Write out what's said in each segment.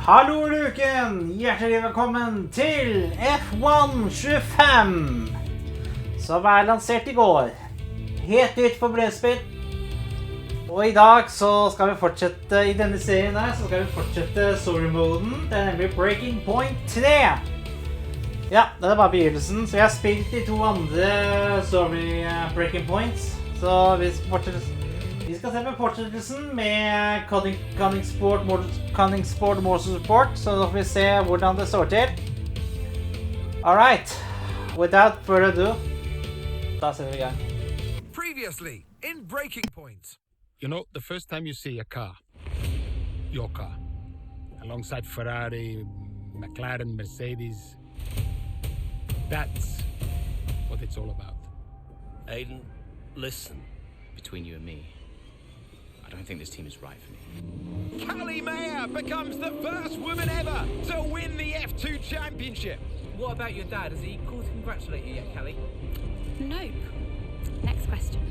Hallo luken! Hjertelig velkommen til F125, som lansert I går. Helt nytt for brettspill. Og I dag så skal vi fortsette, I denne serien her, så skal vi fortsette story-moden. Det nemlig Breaking Point 3. Ja, det bare begynnelsen, så jeg har spilt de to andre story Breaking Points. Så vi skal se på fortsettelsen med Konnersport Motorsport, så da får vi se hvordan det står til. Alright, without further ado, da ser vi I gang. Previously, in Breaking Point. You know, the first time you see a car, your car, alongside Ferrari, McLaren, Mercedes, that's what it's all about. Aiden, listen. Between you and me, I don't think this team is right for me. Callie Mayer becomes the first woman ever to win the F2 championship. What about your dad? Has he called to congratulate you yet, Callie? Nope. Next question.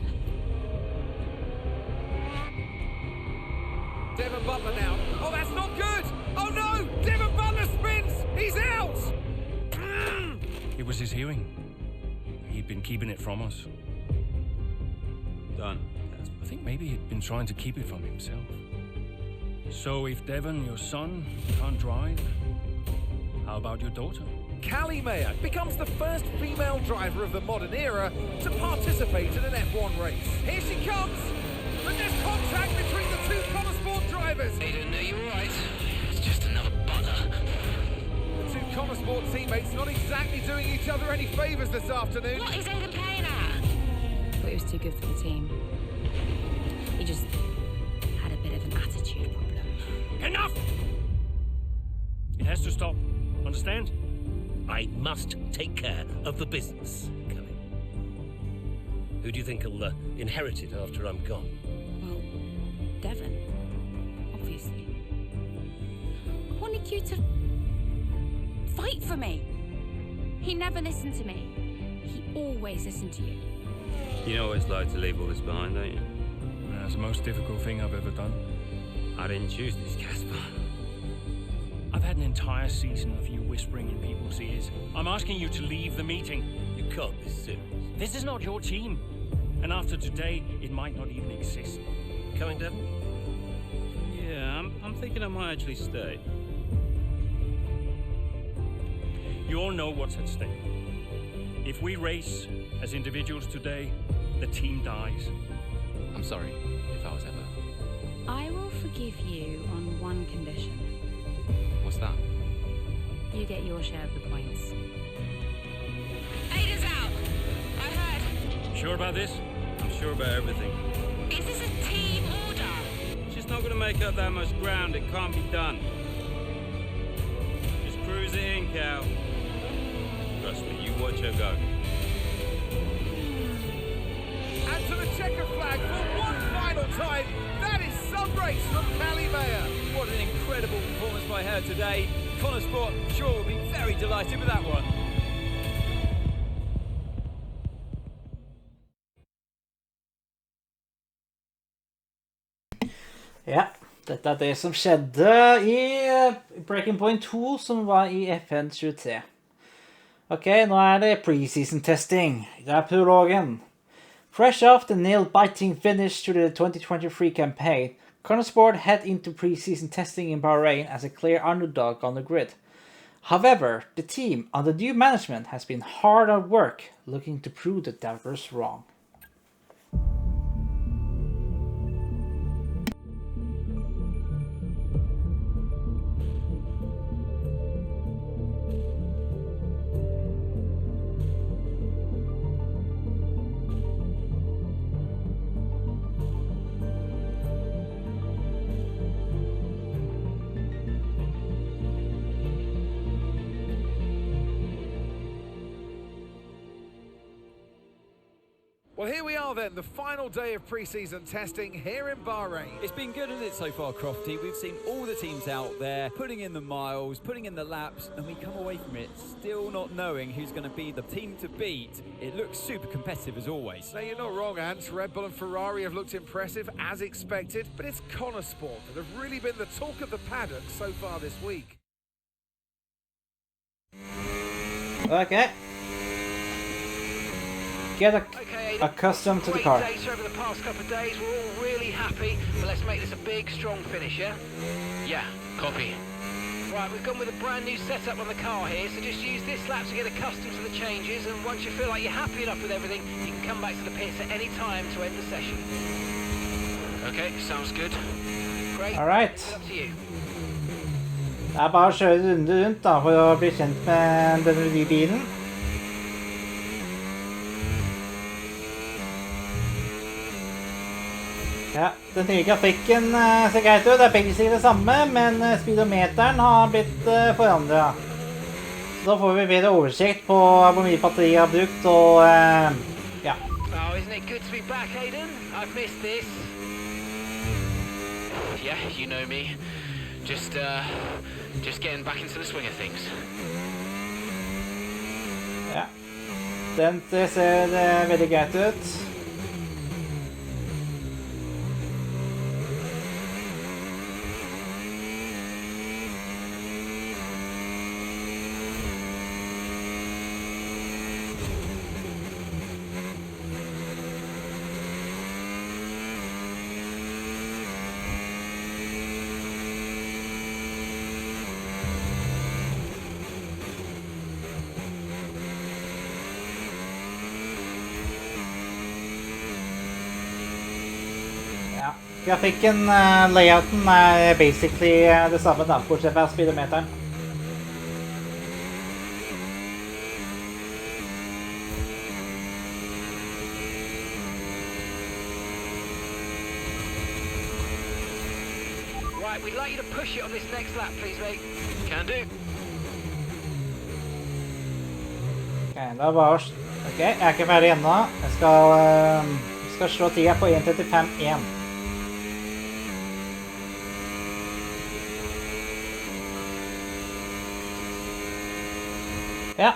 Devon Butler now. Oh, that's not good. Oh no, Devon Butler spins. He's out. It was his hearing. He'd been keeping it from us. Done. I think maybe he'd been trying to keep it from himself. So if Devon, your son, can't drive, how about your daughter? Callie Mayer becomes the first female driver of the modern era to participate in an F1 race. Here she comes. But there's contact between the two Konnersport drivers. Aiden, are you alright? It's just another Butler. The two Konnersport teammates not exactly doing each other any favours this afternoon. What is Aiden playing at? Thought he was too good for the team. He just had a bit of an attitude problem. Enough! It has to stop. Understand? I must take care of the business, Kelly. Who do you think will inherit it after I'm gone? Well, Devon, obviously. I wanted you to fight for me. He never listened to me. He always listened to you. You know what it's like to leave all this behind, don't you? That's the most difficult thing I've ever done. I didn't choose this, Casper. I've had an entire season of you whispering in people's ears. I'm asking you to leave the meeting. You can't be serious. This is not your team. And after today, it might not even exist. Coming, Devon? Yeah, I'm thinking I might actually stay. You all know what's at stake. If we race as individuals today, the team dies. I'm sorry if I was ever... I will forgive you on one condition. What's that? You get your share of the points. Aiden's out! I heard. Sure about this? I'm sure about everything. Is this a team order? She's not going to make up that much ground. It can't be done. Just cruise it in, Cal. Trust me, you watch her go. And to the checker flag for one final time. That is some race from Callie Mayer. What an incredible performance by her today. Konnersport sure will be very delighted with that one. Ja, dette det som skjedde I Breaking Point 2, som var I FN23. Ok, nå det preseason testing. Det prologen. Fresh off the nail-biting finish to the 2023 campaign, Konnersport head into preseason testing in Bahrain as a clear underdog on the grid. However, the team under new management has been hard at work looking to prove the doubters wrong. Well, here we are then, the final day of pre-season testing here in Bahrain. It's been good, hasn't it, so far, Crofty? We've seen all the teams out there, putting in the miles, putting in the laps, and we come away from it still not knowing who's going to be the team to beat. It looks super competitive as always. Now, you're not wrong, Ant. Red Bull and Ferrari have looked impressive, as expected, but it's Konnersport that have really been the talk of the paddock so far this week. Okay. Get accustomed to the car. Data over the past couple of days, we're all really happy, but let's make this a big, strong finish, yeah? Yeah, copy. Right, we've gone with a brand new setup on the car here, so just use this lap to get accustomed to the changes, and once you feel like you're happy enough with everything, you can come back to the pits at any time to end the session. Okay, sounds good. Great. Alright. It's up to you. Det bare å kjøre runde rundt da, for å bli kjent med denne nye bilen. Ja, den nye grafikken ser greit ut. Det begge sier det samme, men speedometeren har blitt forandret. Så da får vi bedre oversikt på hvor mye batteri jeg har brukt, og ja. Oh, isn't it good to be back, Aiden? I've missed this. Yeah, you know me. Just getting back into the swing of things. Ja. Det ser veldig greit ut. Grafikken, layouten basically det samme da, bortsett fra speedometeren. Right, we'd like you to push it on this next lap, please, mate. Can do. Ok, da bare... Ok, jeg ikke ferdig ennå. Jeg skal slå tida på 1:35.1. Yeah.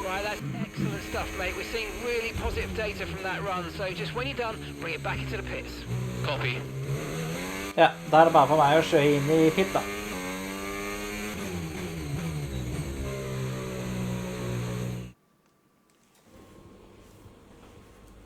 Right, that's excellent stuff, mate. We're seeing really positive data from that run, so just when you're done, bring it back into the pits. Copy. Ja, da det bare for meg å kjøre inn I pit da.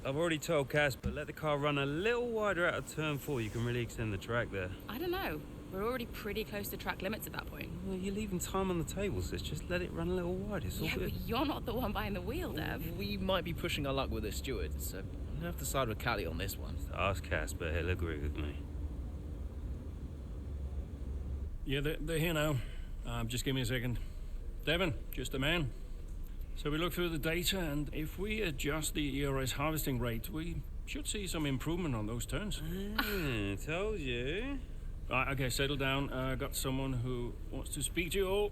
I've already told Casper, let the car run a little wider out of turn 4. You can really extend the track there. I don't know. We're already pretty close to track limits at that point. Well, you're leaving time on the table, sis. Just let it run a little wider. It's all Yeah, good. but you're not the one behind the wheel, Dev. We might be pushing our luck with the steward, so I'm gonna have to side with Callie on this one. Ask Casper, he'll agree with me. Yeah, they're here now. Just give me a second. Devon, just a man. So we look through the data, and if we adjust the ERS harvesting rate, we should see some improvement on those turns. Told you. Right, okay, settle down. Got someone who wants to speak to you all.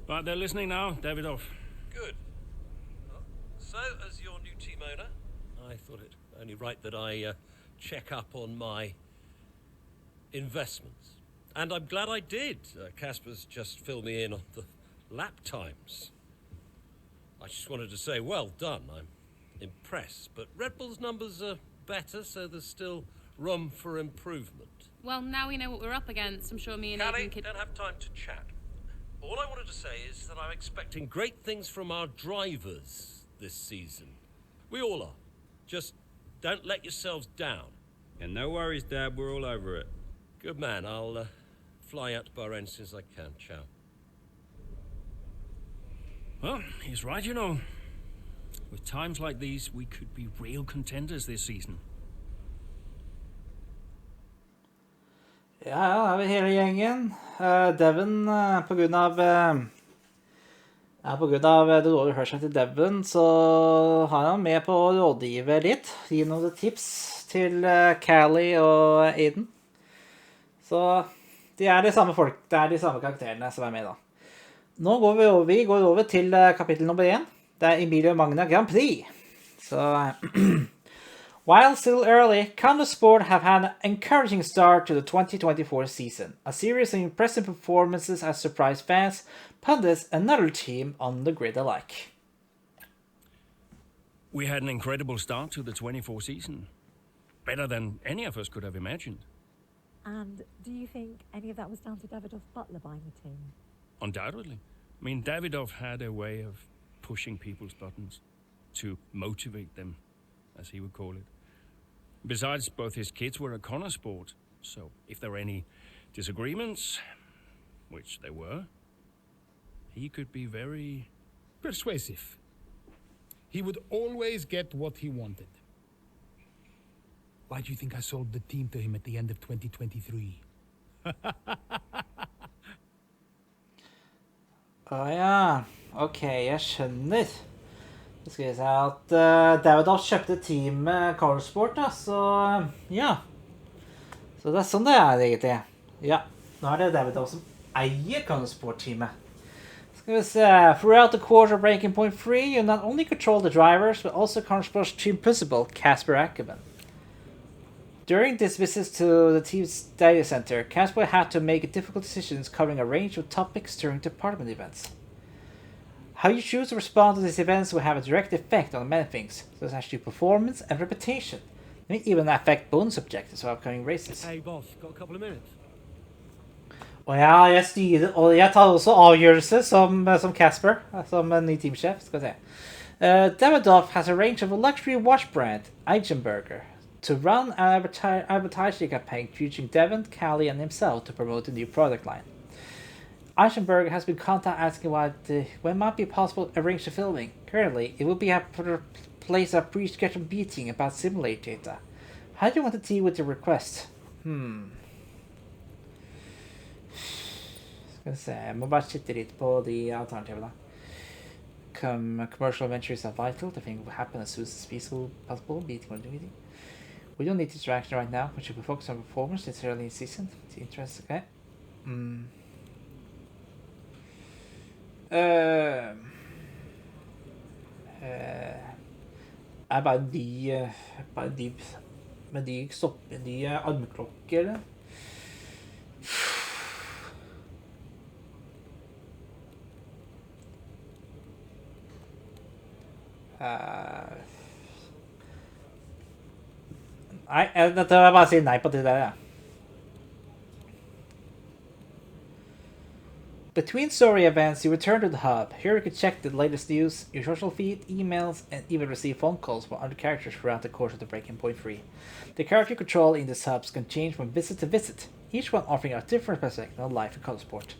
Right, they're listening now. David off. Good. Well, so, as your new team owner, I thought it only right that I check up on my investments. And I'm glad I did. Casper's just filled me in on the lap times. I just wanted to say, well done. I'm impressed. But Red Bull's numbers are better, so there's still room for improvement. Well, now we know what we're up against. I'm sure me and Callie, Aiden could... don't have time to chat. All I wanted to say is that I'm expecting great things from our drivers this season. We all are. Just don't let yourselves down. And no worries, Dad. We're all over it. Good man. I'll fly out to Bahrain as soon as I can. Ciao. Well, he's right, you know. With times like these, we could be real contenders this season. Ja, da er vi hele gjengen. Devon, på grunn av det dårlige hørselen til Devon, så har han med på å rådgive litt. Gi noen tips til Callie og Aiden. Så de er de samme folk, det er de samme karakterene som er med da. Nå går vi over til kapittel nummer 1. Det er Emilia Magna Grand Prix. Så While still early, Konnersport have had an encouraging start to the 2024 season. A series of impressive performances has surprised fans, pundits, and another team on the grid alike. We had an incredible start to the 24 season. Better than any of us could have imagined. And do you think any of that was down to Davidoff Butler buying the team? Undoubtedly. I mean, Davidoff had a way of pushing people's buttons to motivate them, as he would call it. Besides, both his kids were at Konnersport, so if there were any disagreements, which there were, he could be very Persuasive. He would always get what he wanted. Why do you think I sold the team to him at the end of 2023? Ja, ok, jeg skjønner. Så skal vi se at Davidoff kjøpte teamet Konnersport, da, så ja. Så det er sånn det er egentlig. Ja, nå er det Davidoff som eier Konnersport-teamet. Skal vi se, throughout the quarter breaking point 3, you not only control the drivers, but also Konnersport's team principal, Kasper Ackerman. During this visit to the team's data center, Kasper had to make difficult decisions covering a range of topics during department events. How you choose to respond to these events will have a direct effect on many things, such as your performance and reputation. It may even affect bonus objectives of upcoming races. Hey boss, got a couple of minutes? Og ja, jeg styrer, og jeg tar også avgjørelse som Kasper, som en ny teamsjef, skal vi se. Davidoff has arranged a luxury watch brand, Eichenberger, to run an advertising campaign featuring Devon, Callie, and himself to promote the new product line. Eichenberger has been contacted asking when it might be possible to arrange the filming. Currently, it will be a place a pre-scheduled meeting about simulate data. How do you want to deal with the request? Skal vi se, jeg må bare sitte litt på de alternativene. Commercial ventures are vital. The thing will happen as soon as feasible possible. Meeting or meeting. We don't need distraction right now. We should be focused on performance. It's early in the season. It's interest, okay? Er bare de med de stopper de armklokker, eller? Nei, dette vil jeg bare si nei på det der, ja. Between story events, you return to the hub. Here you can check the latest news, your social feed, emails, and even receive phone calls from other characters throughout the course of the Breaking Point 3. The character you control in these hubs can change from visit to visit, each one offering a different perspective on life in Konnersport.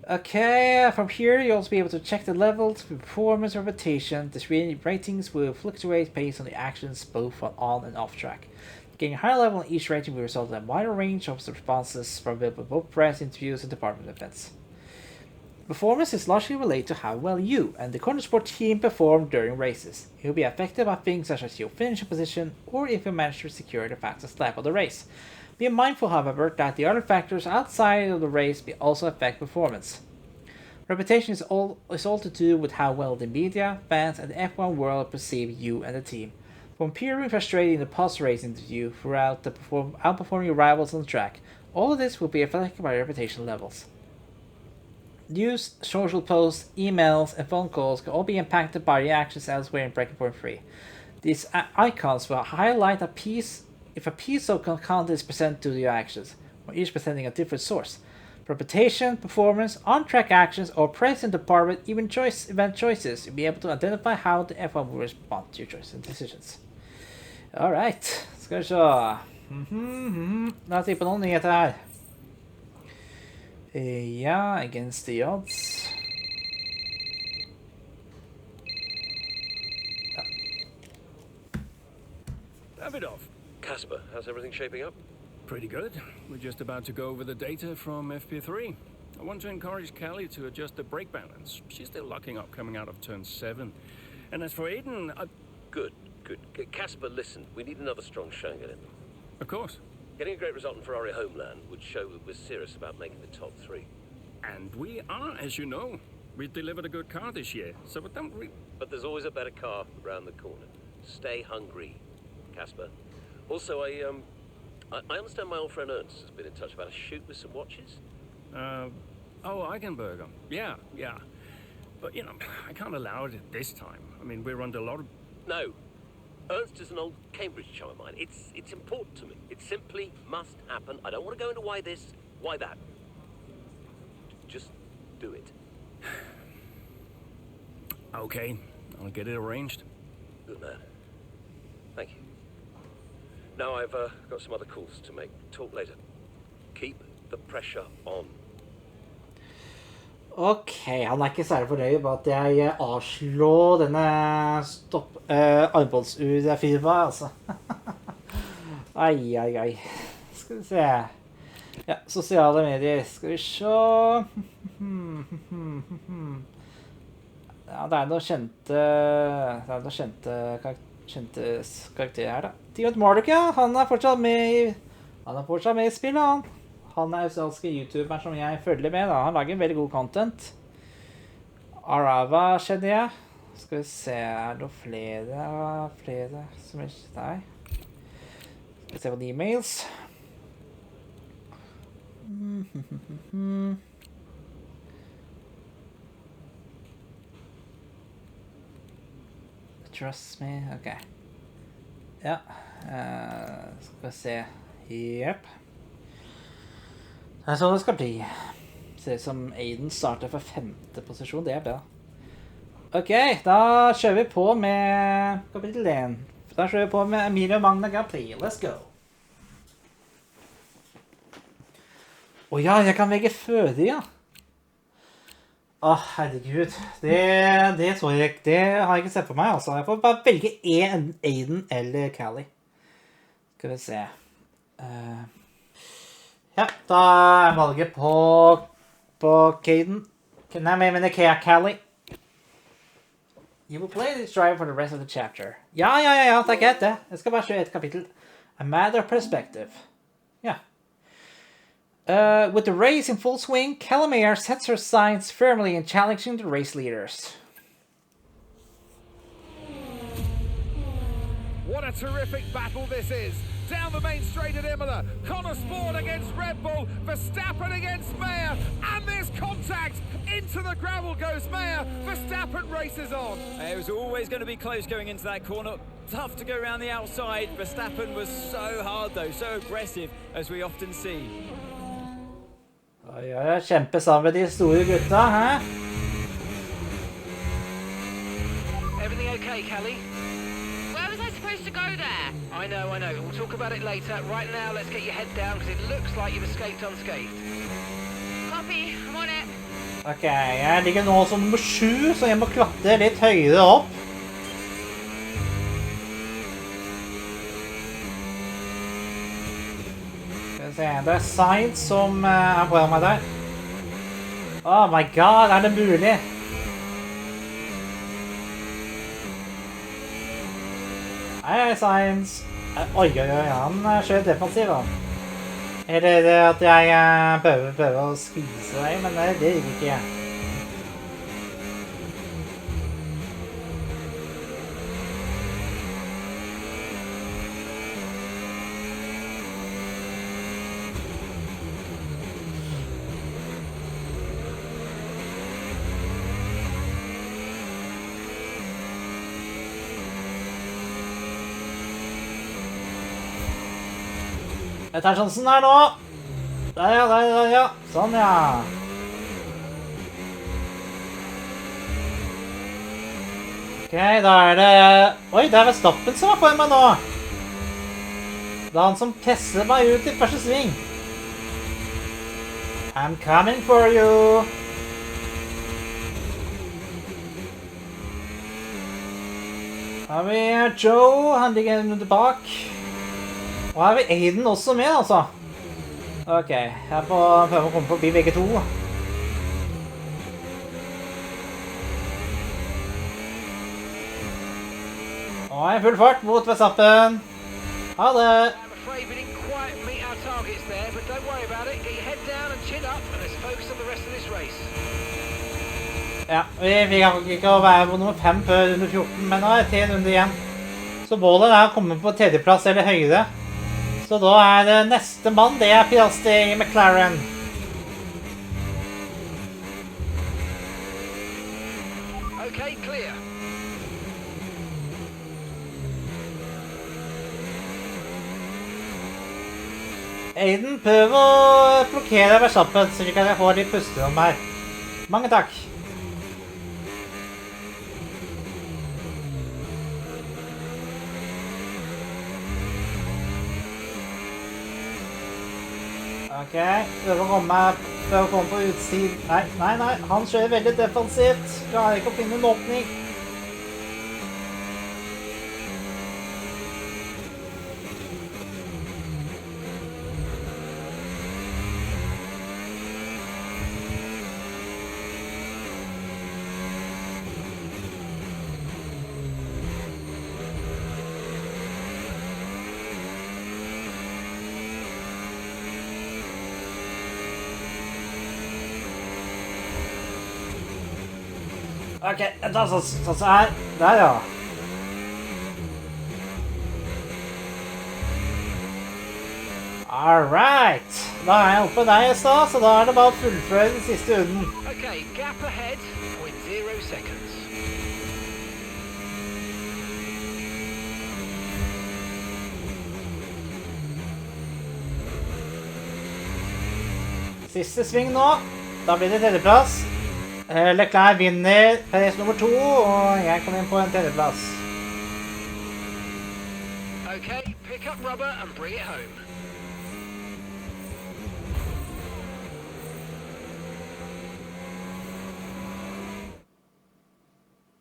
Okay, from here you'll also be able to check the levels, performance, and reputation. The ratings will fluctuate based on the actions both on and off track. Getting a higher level in each rating will result in a wider range of responses from both press, interviews, and department events. Performance is largely related to how well you and the Konnersport team perform during races. It will be affected by things such as your finishing position or if you manage to secure the fastest lap of the race. Be mindful, however, that the other factors outside of the race may also affect performance. Reputation is all to do with how well the media, fans, and the F1 world perceive you and the team. From appearing frustrated in the post-race interview throughout the outperforming your rivals on the track, all of this will be affected by reputation levels. News, social posts, emails, and phone calls can all be impacted by reactions elsewhere in Breaking Point 3. These icons will highlight a piece if a piece of content is presented to your actions, or each presenting a different source. Reputation, performance, on-track actions, or praise in department, even event choices, you'll be able to identify how the F1 will respond to your choices and decisions. Alright, skal vi se. La oss se på noen nyheter her. Ja, against the odds. Davidoff. Kasper, how's everything shaping up? Pretty good. We're just about to go over the data from FP3. I want to encourage Callie to adjust the brake balance. She's still locking up coming out of turn 7. And as for Aiden, Good. Kasper, listen, we need another strong showing at him. Of course. Getting a great result in Ferrari homeland would show that we're serious about making the top 3. And we are, as you know. We delivered a good car this year, so don't we... But there's always a better car around the corner. Stay hungry, Casper. Also, I understand my old friend Ernst has been in touch about a shoot with some watches. Oh, Eichenberger. Yeah. But, you know, I can't allow it at this time. I mean, we're under a lot of... No. Ernst is an old Cambridge chum of mine. It's important to me. It simply must happen. I don't want to go into why this, why that. Just do it. Okay, I'll get it arranged. Good man. Thank you. Now I've got some other calls to make. Talk later. Keep the pressure on. Ok, han ikke særlig fornøyd med at jeg avslår denne armbåndsur-firmaet, altså. Ai. Skal vi se. Ja, sosiale medier. Skal vi se. Ja, det noen kjente karakterer her, da. Timothy Marduk, ja. Han fortsatt med i spillet, han. Han australske YouTuberen som jeg følger med, da. Han lager veldig god content. Arava kjenner jeg. Skal vi se, det noen flere som ikke... Nei. Skal vi se på e-mails. Trust me, ok. Ja, skal vi se. Jep. Det sånn det skal bli. Ser ut som Aiden starter for 5. posisjon, det bra. Ok, da kjører vi på med kapittel 1. Da kjører vi på med Emilie og Magna Grand Prix. Let's go! Ja, jeg kan velge føde, ja. Herregud. Det så jeg ikke. Det har jeg ikke sett på meg, altså. Jeg får bare velge Aiden eller Callie. Skal vi se. Ja, da valget på Caden. Nei, men jeg mener Callie. You will play this driver for the rest of the chapter. Ja, det greit det. Jeg skal bare kjøre et kapittel. A matter of perspective. Ja. With the race in full swing, Calamere sets her sights firmly in challenging the race leaders. What a terrific battle this is. Down the main straight at Imola. Konnersport against Red Bull. Verstappen against Mayer. And there's contact. Into the gravel goes Mayer. Verstappen races on. It was always going to be close going into that corner. Tough to go around the outside. Verstappen was so hard though, so aggressive as we often see. Kjempe sammen med de store gutta, hæ? Everything okay, Callie? Where was I supposed to go there? I know. We'll talk about it later. Right now, let's get your head down, because it looks like you've escaped unscathed. Copy, I'm on it. Ok, jeg ligger nå som nummer 7, så jeg må klatre litt høyere opp. Det Sainz som på meg der. Oh my god, det mulig? Hei, Sainz. Oi, han kjører defensiv, han. Eller det at jeg prøver å skvise deg, men det gikk ikke jeg. Jeg tar sjansen her nå. Der ja. Sånn, ja. Ok, da det... Oi, det Verstappen som var for meg nå. Det han som presser meg ut i første sving. I'm coming for you. Her har vi Joe, han ligger under bak. Og her har vi Aiden også med, altså. Ok, jeg får prøve å komme forbi begge to. Og jeg full fart mot Verstappen. Ha det! I'm afraid we didn't quite meet our targets there, but don't worry about it. Get your head down and chin up, and let's focus on the rest of this race. Ja, vi kan ikke være på nummer 5 før runde 14, men nå 10 runder igjen. Så målet er å komme på tredjeplass eller høyere. Så da er det neste mann, det er Piastri i McLaren. Okay, clear. Aiden, prøv å blokkere Verstappen, så vi kan få litt pusterom her. Mange takk. Ok, prøv å komme på utsid. Nei, han kjører veldig defensivt. Klarer ikke å finne en åpning. Ok, da så her. Der, ja. Alright. Da er jeg oppe der i stad, så da er det bare å fullføre den siste runden. Okay, gap ahead, 0.0 seconds. Siste sving nå. Da blir det tredjeplass. Leclerc vinner race nummer 2, og jeg kommer inn på en tredjeplass. Okay, pick up rubber and bring it home.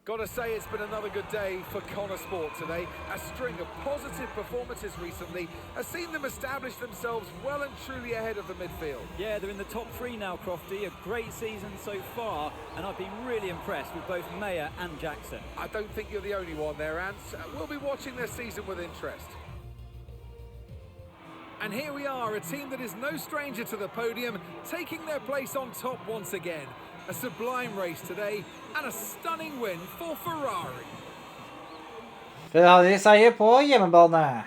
Gotta say, it's been another good day for Konnersport today. A string of positive performances recently has seen them establish themselves well and truly ahead of the midfield. Yeah, they're in the top 3 now, Crofty. A great season so far, and I've been really impressed with both Mayer and Jackson. I don't think you're the only one there, Ants. We'll be watching their season with interest. And here we are, a team that is no stranger to the podium, taking their place on top once again. A sublime race today, and a stunning win for Ferrari. Ferrari-seier på hjemmebane.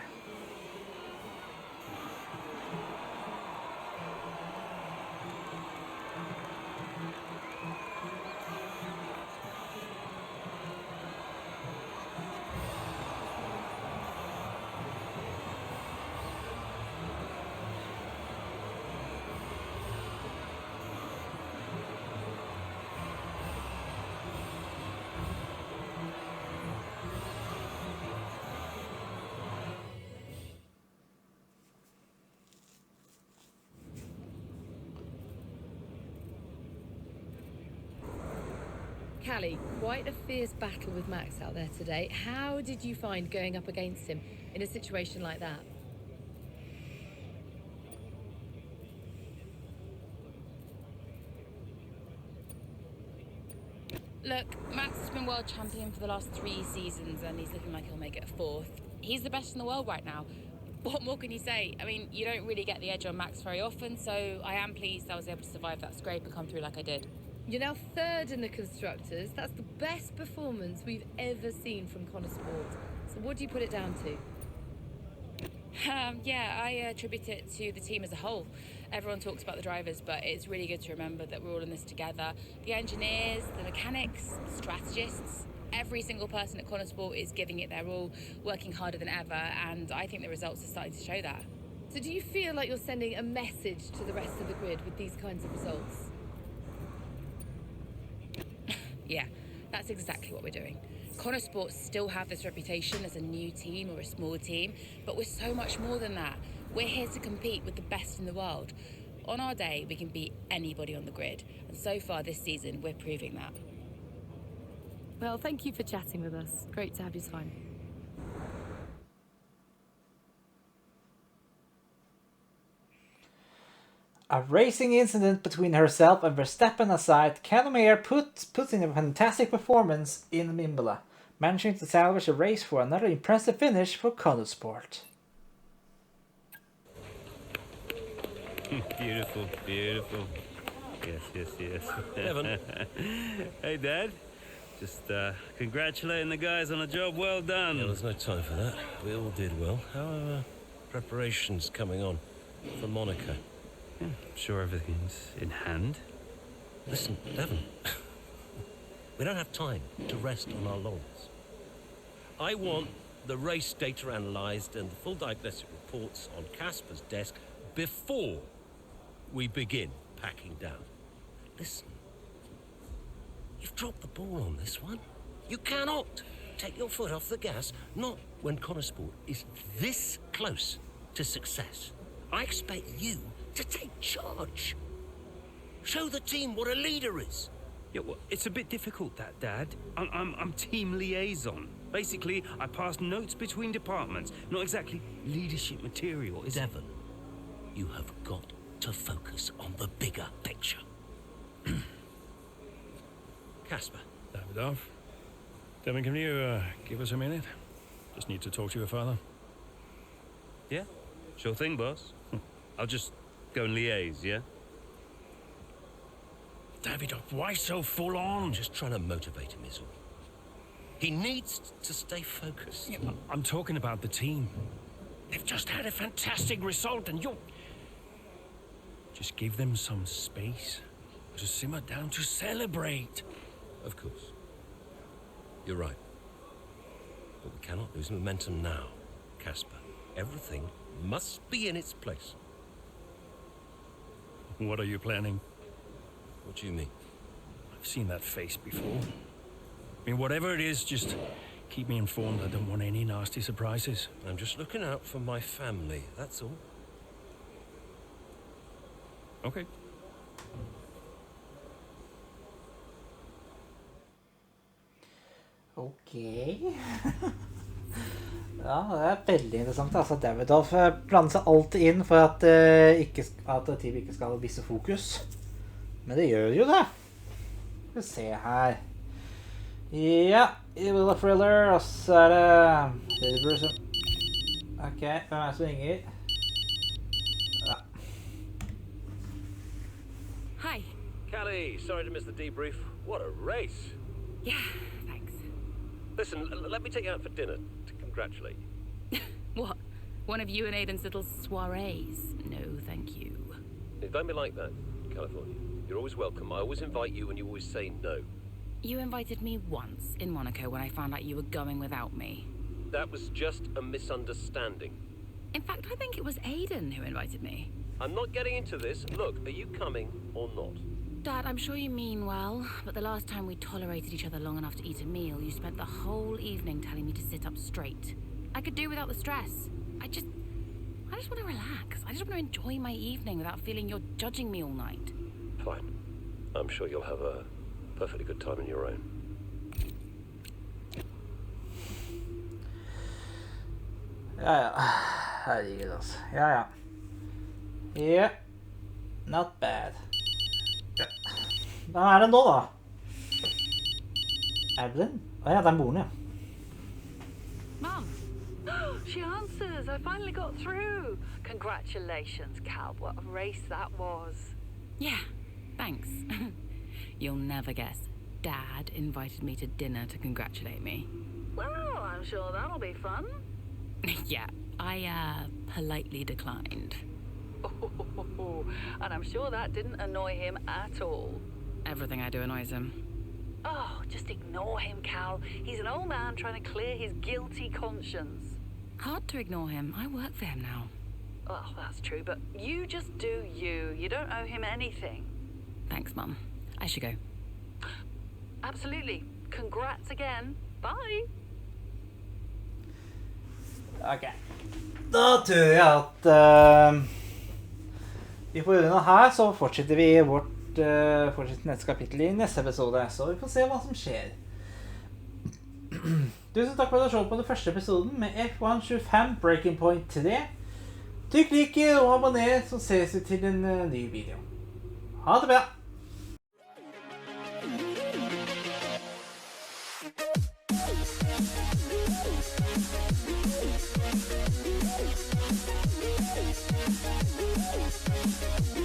Callie, quite a fierce battle with Max out there today. How did you find going up against him in a situation like that? Look, Max has been world champion for the last 3 seasons and he's looking like he'll make it a 4th. He's the best in the world right now. What more can you say? I mean, you don't really get the edge on Max very often, so I am pleased I was able to survive that scrape and come through like I did. You're now 3rd in the Constructors. That's the best performance we've ever seen from Konnersport. So what do you put it down to? Yeah, I attribute it to the team as a whole. Everyone talks about the drivers, but it's really good to remember that we're all in this together. The engineers, the mechanics, strategists, every single person at Konnersport is giving it their all, working harder than ever, and I think the results are starting to show that. So do you feel like you're sending a message to the rest of the grid with these kinds of results? Yeah, that's exactly what we're doing. Konnersport still have this reputation as a new team or a small team, but we're so much more than that. We're here to compete with the best in the world. On our day, we can beat anybody on the grid, and so far this season, we're proving that. Well, thank you for chatting with us. Great to have your time. A racing incident between herself and Verstappen aside, Konnersport puts in a fantastic performance in Imola, managing to salvage a race for another impressive finish for Konnersport. Beautiful, beautiful. Yes. Devon. Hey, Dad. Just congratulating the guys on a job well done. Yeah, there's no time for that. We all did well. How are preparations coming on for Monaco? Yeah, I'm sure everything's in hand. Listen, Devon, we don't have time to rest on our laurels. I want the race data analysed and the full diagnostic reports on Casper's desk before we begin packing down. Listen, you've dropped the ball on this one. You cannot take your foot off the gas, not when Konnersport is this close to success. I expect you to take charge. Show the team what a leader is. Yeah, well, it's a bit difficult, that, Dad. I'm team liaison. Basically, I pass notes between departments. Not exactly leadership material, is it? Devon, you have got to focus on the bigger picture. Casper. Davidoff. Devin, can you give us a minute? Just need to talk to your father. Yeah, sure thing, boss. I'll just go and liaise, yeah? Davidoff, why so full on? I'm just trying to motivate him, is all. He needs to stay focused. Yeah, I'm talking about the team. They've just had a fantastic result and you're... Just give them some space to simmer down, to celebrate. Of course. You're right. But we cannot lose momentum now, Casper. Everything must be in its place. What are you planning? What do you mean? I've seen that face before. I mean, whatever it is, just keep me informed. I don't want any nasty surprises. I'm just looking out for my family, that's all. Okay. Ok. Ja, det er veldig interessant. Altså, Davidoff blander seg alltid inn for at, at team ikke skal vise fokus. Men det gjør jo det. Skal vi se her. Ja, Evil Thriller, og så er det... Ok, hvem er det som ringer? Ja. Hi. Callie, sorry to miss the debrief. What a race. Yeah, thanks. Listen, let me take you out for dinner to congratulate you. What? One of you and Aiden's little soirees? No, thank you. Don't be like that, California. You're always welcome. I always invite you and you always say no. You invited me once in Monaco when I found out you were going without me. That was just a misunderstanding. In fact, I think it was Aiden who invited me. I'm not getting into this. Look, are you coming or not? Dad, I'm sure you mean well, but the last time we tolerated each other long enough to eat a meal, you spent the whole evening telling me to sit up straight. I could do without the stress. I just want to relax. I just want to enjoy my evening without feeling you're judging me all night. Fine. I'm sure you'll have a perfectly good time on your own. Ja. Herregud, altså. Ja. Yeah. Not bad. Ja. Hvem er det nå, da? Evelyn? Ja, det er moren, ja. Mum. She answers. I finally got through. Congratulations, Cal. What a race that was. Yeah, thanks. You'll never guess. Dad invited me to dinner to congratulate me. Well, I'm sure that'll be fun. Yeah, I politely declined. Oh, and I'm sure that didn't annoy him at all. Everything I do annoys him. Oh, just ignore him, Cal. He's an old man trying to clear his guilty conscience. Hard to ignore him. I work for him now. Well, that's true, but you just do you. You don't owe him anything. Thanks, Mum. I should go. Absolutely. Congrats again. Bye. Ok. Da tror jeg at vi får unna her, så fortsetter vi fortsetter neste kapittel i neste episode, så vi får se hva som skjer. Tusen takk for at du så på den første episoden med F125 Breaking Point 3. Trykk like og abonner, så ses vi til en ny video. Ha det bra! We'll be right back.